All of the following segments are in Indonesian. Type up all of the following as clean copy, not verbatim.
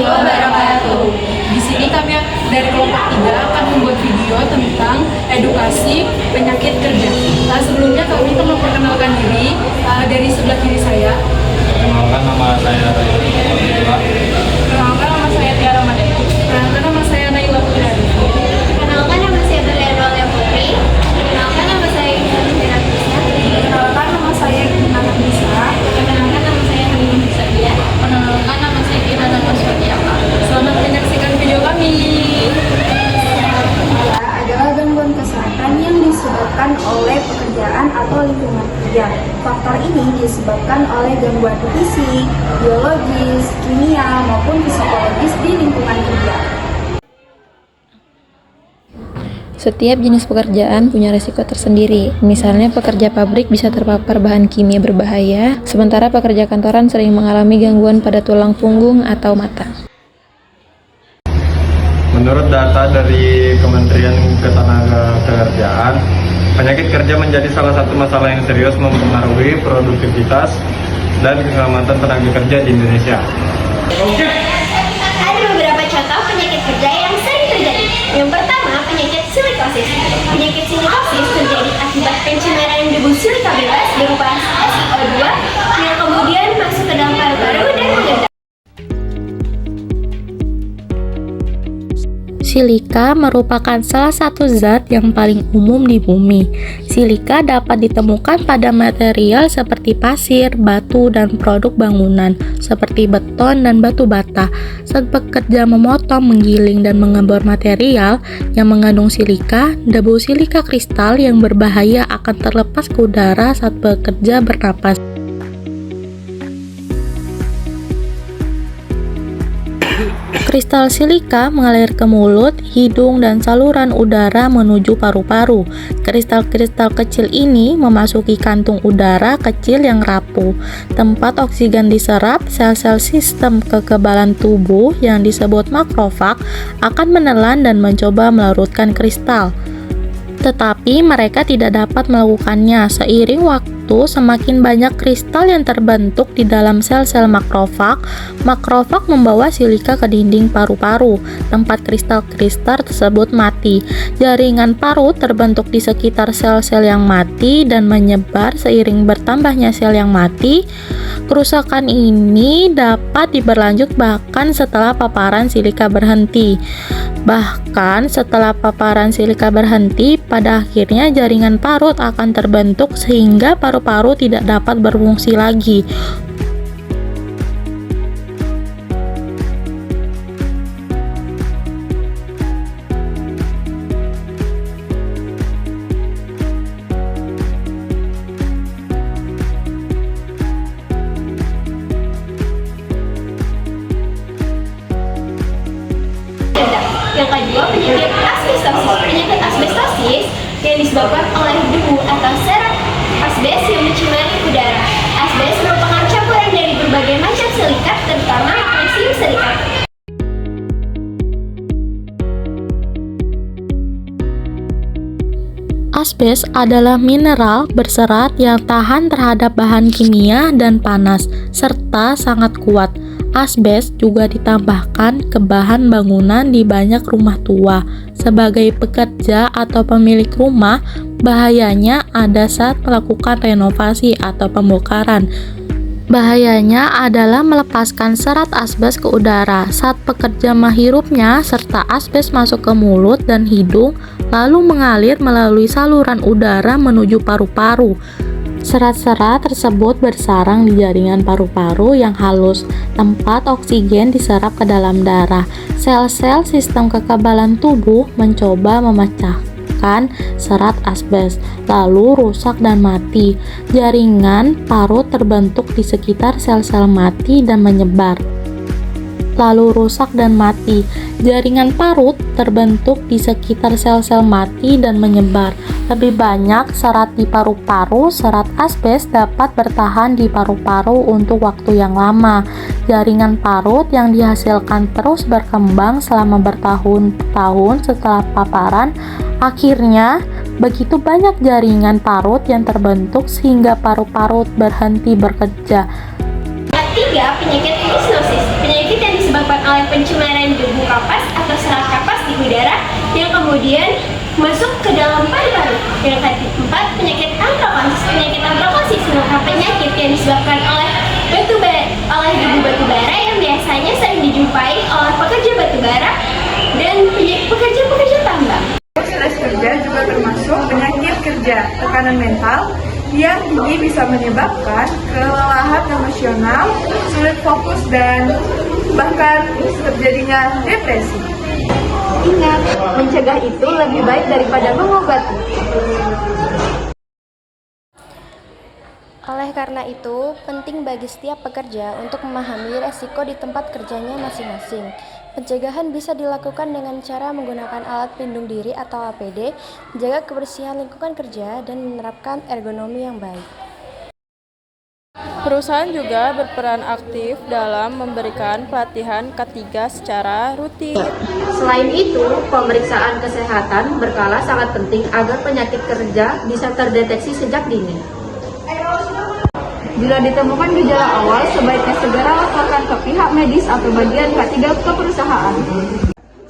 wabarakatuh. Di sini kami dari kelompok 3 akan membuat video tentang edukasi penyakit kerja. Nah, sebelumnya kami akan memperkenalkan diri dari sebelah kiri saya. Perkenalkan, nama saya Rayu. Perkenalkan, nama saya Tiara Madeni. Perkenalkan, nama saya Naila Putri. Perkenalkan, nama saya Berliana Aulia Putri. Perkenalkan, nama saya Intan Firdausya. Perkenalkan, nama saya Intan Bisa. Perkenalkan, nama saya Hamidun Sadia. Perkenalkan, nama saya Kira dan Mas Fatiaka. Selamat menyaksikan video kami. Adalah gangguan kesehatan yang disebabkan oleh pekerjaan atau lingkungan kerja. Faktor ini disebabkan oleh gangguan fisik, biologis, kimia, maupun psikologis di lingkungan kerja. Setiap jenis pekerjaan punya resiko tersendiri. Misalnya pekerja pabrik bisa terpapar bahan kimia berbahaya, sementara pekerja kantoran sering mengalami gangguan pada tulang punggung atau mata. Menurut data dari Kementerian Ketenagakerjaan, penyakit kerja menjadi salah satu masalah yang serius mempengaruhi produktivitas dan keselamatan tenaga kerja di Indonesia. Ada beberapa contoh penyakit kerja yang sering terjadi. Yang pertama, penyakit silikosis. Penyakit silikosis terjadi akibat pencemaran debu silika bebas berupa SiO2 yang kemudian masuk ke dalam paru-paru dan menggendap. Silika merupakan salah satu zat yang paling umum di bumi. Silika dapat ditemukan pada material seperti pasir, batu, dan produk bangunan seperti beton dan batu bata. Saat pekerja memotong, menggiling, dan mengebor material yang mengandung silika, debu silika kristal yang berbahaya akan terlepas ke udara saat pekerja bernapas. Kristal silika mengalir ke mulut, hidung, dan saluran udara menuju paru-paru. Kristal-kristal kecil ini memasuki kantung udara kecil yang rapuh. Tempat oksigen diserap, sel-sel sistem kekebalan tubuh yang disebut makrofag akan menelan dan mencoba melarutkan kristal. Tetapi mereka tidak dapat melakukannya. Seiring waktu, semakin banyak kristal yang terbentuk di dalam sel-sel makrofag. Makrofag membawa silika ke dinding paru-paru. Tempat kristal-kristal tersebut mati. Jaringan parut terbentuk di sekitar sel-sel yang mati dan menyebar seiring bertambahnya sel yang mati. Kerusakan ini dapat diberlanjut bahkan setelah paparan silika berhenti. Bahkan setelah paparan silika berhenti, pada akhirnya jaringan parut akan terbentuk sehingga paru-paru tidak dapat berfungsi lagi. Yang kedua, penyakit asbestosis. Penyakit asbestosis yang disebabkan oleh debu atau serat asbes yang mencemari udara. Asbes merupakan campuran dari berbagai macam silikat, terutama magnesium silikat. Asbes adalah mineral berserat yang tahan terhadap bahan kimia dan panas, serta sangat kuat. Asbes juga ditambahkan ke bahan bangunan di banyak rumah tua. Sebagai pekerja atau pemilik rumah, bahayanya ada saat melakukan renovasi atau pembongkaran. Bahayanya adalah melepaskan serat asbes ke udara saat pekerja menghirupnya, serta asbes masuk ke mulut dan hidung, lalu mengalir melalui saluran udara menuju paru-paru. Serat-serat tersebut bersarang di jaringan paru-paru yang halus, tempat oksigen diserap ke dalam darah. Sel-sel sistem kekebalan tubuh mencoba memecahkan serat asbes, lalu rusak dan mati. Jaringan parut terbentuk di sekitar sel-sel mati dan menyebar. Lalu rusak dan mati. Jaringan parut terbentuk di sekitar sel-sel mati dan menyebar. Lebih banyak serat di paru-paru. Serat asbes dapat bertahan di paru-paru untuk waktu yang lama. Jaringan parut yang dihasilkan terus berkembang selama bertahun-tahun setelah paparan. Akhirnya, begitu banyak jaringan parut yang terbentuk sehingga paru-paru berhenti bekerja. Ketiga, penyakit stenosis. Penyakit yang disebabkan disebabkan oleh pencemaran debu kapas atau serat kapas di udara yang kemudian masuk ke dalam paru-paru. Yang keempat, penyakit antroknosis. Penyakit antroknosis merupakan penyakit yang disebabkan oleh debu batu bara yang biasanya sering dijumpai oleh pekerja batu bara dan pekerja-pekerja tambang. Stres kerja juga termasuk penyakit kerja. Tekanan mental yang tinggi bisa menyebabkan kelelahan emosional, sulit fokus, dan bahkan terjadinya depresi. Ingat, mencegah itu lebih baik daripada mengobati. Oleh karena itu, penting bagi setiap pekerja untuk memahami resiko di tempat kerjanya masing-masing. Pencegahan bisa dilakukan dengan cara menggunakan alat pelindung diri atau APD, menjaga kebersihan lingkungan kerja, dan menerapkan ergonomi yang baik. Perusahaan juga berperan aktif dalam memberikan pelatihan K3 secara rutin. Selain itu, pemeriksaan kesehatan berkala sangat penting agar penyakit kerja bisa terdeteksi sejak dini. Bila ditemukan gejala awal, sebaiknya segera laporkan ke pihak medis atau bagian K3 ke perusahaan.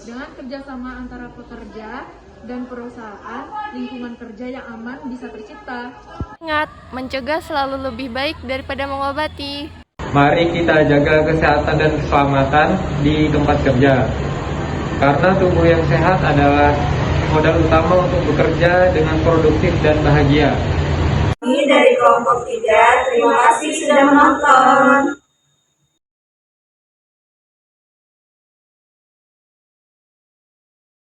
Dengan kerjasama antara pekerja dan perusahaan, lingkungan kerja yang aman bisa tercipta. Ingat, mencegah selalu lebih baik daripada mengobati. Mari kita jaga kesehatan dan keselamatan di tempat kerja. Karena tubuh yang sehat adalah modal utama untuk bekerja dengan produktif dan bahagia. Ini dari kelompok 3, terima kasih sudah menonton.